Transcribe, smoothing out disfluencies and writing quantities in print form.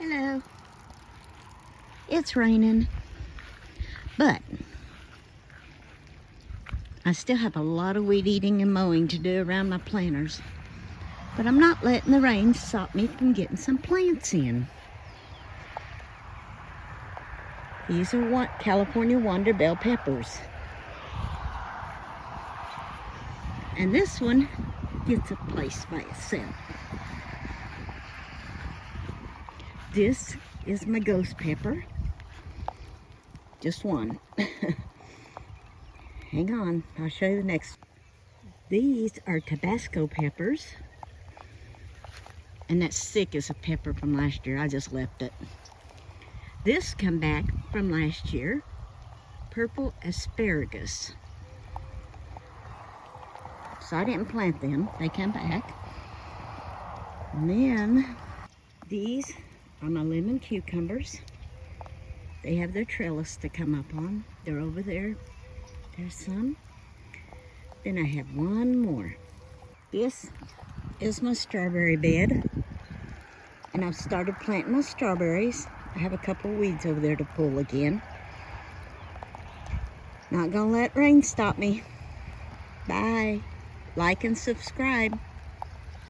Hello. It's raining, but I still have a lot of weed eating and mowing to do around my planters. But I'm not letting the rain stop me from getting some plants in. These are California Wonder bell peppers. And this one gets a place by itself. This is my ghost pepper. Just one. Hang on, I'll show you the next. These are Tabasco peppers. And that stick is a pepper from last year. I just left it. This come back from last year. Purple asparagus. So I didn't plant them. They come back. And then these are my lemon cucumbers. They have their trellis to come up on. They're over there. There's some. Then I have one more. This is my strawberry bed. And I've started planting my strawberries. I have a couple of weeds over there to pull again. Not gonna let rain stop me. Bye. Like and subscribe.